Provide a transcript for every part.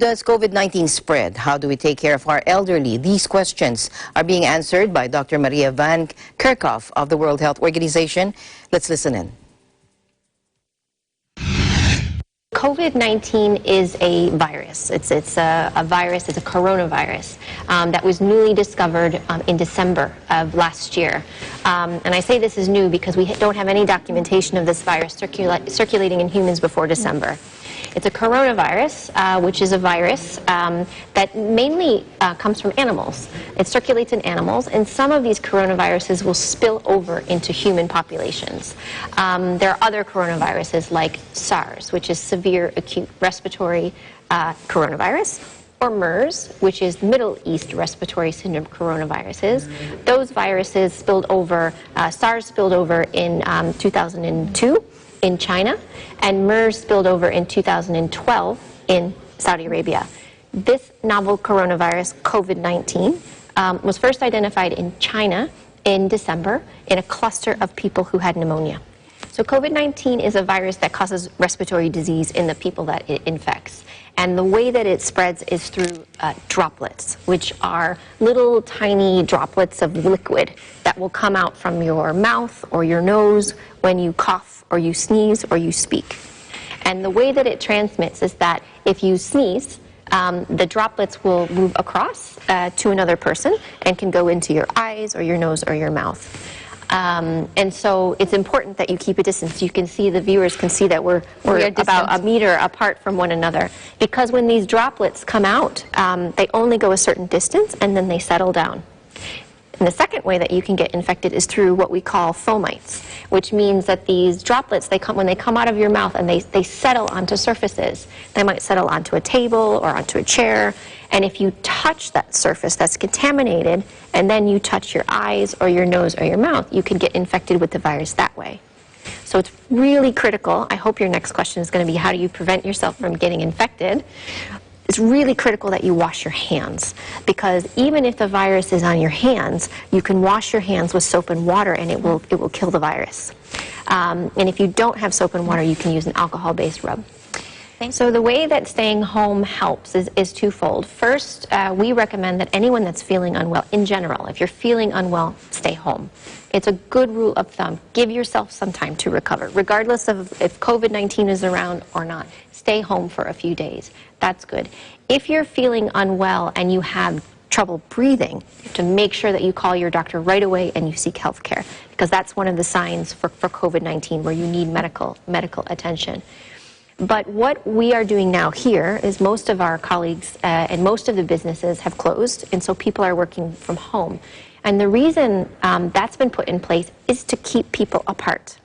Does COVID-19 spread? How do we take care of our elderly? These questions are being answered by Dr. Maria Van Kerkhove of the World Health Organization. Let's listen in. COVID-19 is a virus. It's a virus, it's a coronavirus that was newly discovered in December of last year. And I say this is new because we don't have any documentation of this virus circulating in humans before December. It's a coronavirus, which is a virus that mainly comes from animals. It circulates in animals, and some of these coronaviruses will spill over into human populations. There are other coronaviruses like SARS, which is severe acute respiratory coronavirus, or MERS, which is Middle East respiratory syndrome coronaviruses. Those viruses spilled over, SARS spilled over in 2002. In China, and MERS spilled over in 2012 in Saudi Arabia. This novel coronavirus, COVID-19, was first identified in China in December in a cluster of people who had pneumonia. So COVID-19 is a virus that causes respiratory disease in the people that it infects. And the way that it spreads is through droplets, which are little tiny droplets of liquid that will come out from your mouth or your nose when you cough or you sneeze or you speak. And the way that it transmits is that if you sneeze, the droplets will move across to another person and can go into your eyes or your nose or your mouth. And so it's important that you keep a distance. You can see, the viewers can see that we're about a meter apart from one another, because when these droplets come out, they only go a certain distance and then they settle down. And the second way that you can get infected is through what we call fomites, which means that these droplets, when they come out of your mouth and they settle onto surfaces. They might settle onto a table or onto a chair, and if you touch that surface that's contaminated and then you touch your eyes or your nose or your mouth, you can get infected with the virus that way. So it's really critical. I hope your next question is going to be, how do you prevent yourself from getting infected? It's really critical that you wash your hands, because even if the virus is on your hands, you can wash your hands with soap and water and it will kill the virus. And if you don't have soap and water, you can use an alcohol-based rub. So the way that staying home helps is twofold. First, we recommend that anyone that's feeling unwell, in general, if you're feeling unwell, stay home. It's a good rule of thumb. Give yourself some time to recover, regardless of if COVID-19 is around or not. Stay home for a few days. That's good. If you're feeling unwell and you have trouble breathing, you have to make sure that you call your doctor right away and you seek health care, because that's one of the signs for COVID-19 where you need medical attention. But what we are doing now here is most of our colleagues and most of the businesses have closed, and so people are working from home. And the reason that's been put in place is to keep people apart.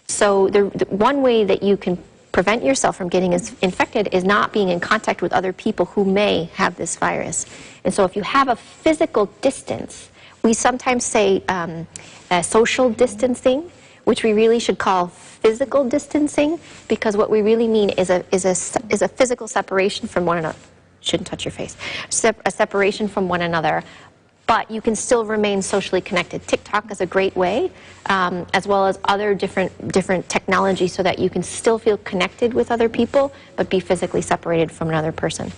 So the one way that you can prevent yourself from getting infected is not being in contact with other people who may have this virus. And so if you have a physical distance, we sometimes say social distancing, which we really should call physical distancing, because what we really mean is a physical separation from one another. Shouldn't touch your face. A separation from one another, but you can still remain socially connected. TikTok is a great way, as well as other different technology, so that you can still feel connected with other people, but be physically separated from another person.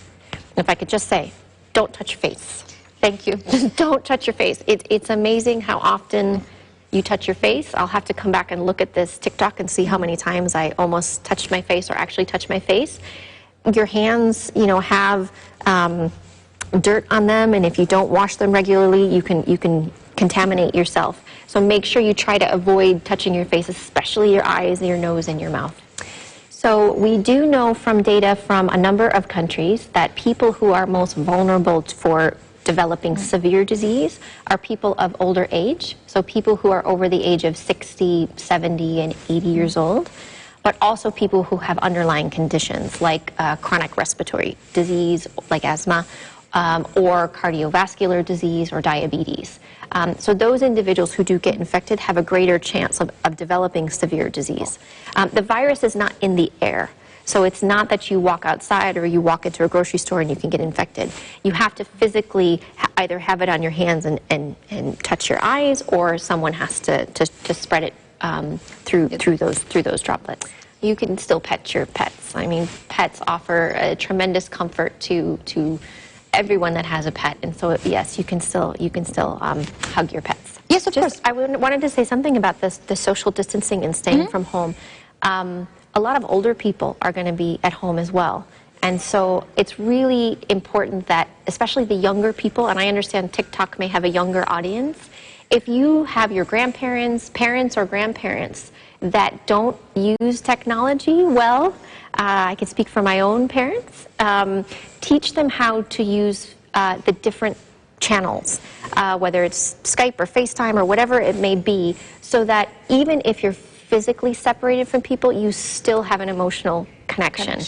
If I could just say, don't touch your face. Thank you. Just don't touch your face. It's amazing how often you touch your face. I'll have to come back and look at this TikTok and see how many times I almost touched my face or actually touched my face. Your hands, have dirt on them, and if you don't wash them regularly, you can contaminate yourself. So make sure you try to avoid touching your face, especially your eyes, your nose, and your mouth. So we do know from data from a number of countries that people who are most vulnerable for developing severe disease are people of older age, so people who are over the age of 60, 70, and 80 years old, but also people who have underlying conditions like chronic respiratory disease, like asthma, or cardiovascular disease or diabetes. So those individuals who do get infected have a greater chance of developing severe disease. The virus is not in the air. So it's not that you walk outside or you walk into a grocery store and you can get infected. You have to physically either have it on your hands and touch your eyes, or someone has to spread it through those droplets. you can still pet your pets. I mean, pets offer a tremendous comfort to everyone that has a pet, and so yes, you can still hug your pets. Yes, of course. I wanted to say something about this, the social distancing and staying from home. A lot of older people are going to be at home as well. And so it's really important that, especially the younger people, and I understand TikTok may have a younger audience, if you have your grandparents, parents or grandparents that don't use technology well, I can speak for my own parents, teach them how to use the different channels, whether it's Skype or FaceTime or whatever it may be, so that even if you're physically separated from people, you still have an emotional connection.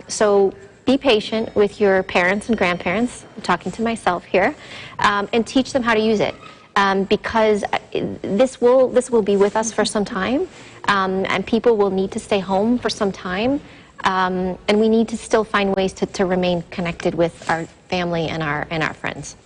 So be patient with your parents and grandparents, I'm talking to myself here, and teach them how to use it. Because this will be with us for some time, and people will need to stay home for some time, and we need to still find ways to remain connected with our family and our friends.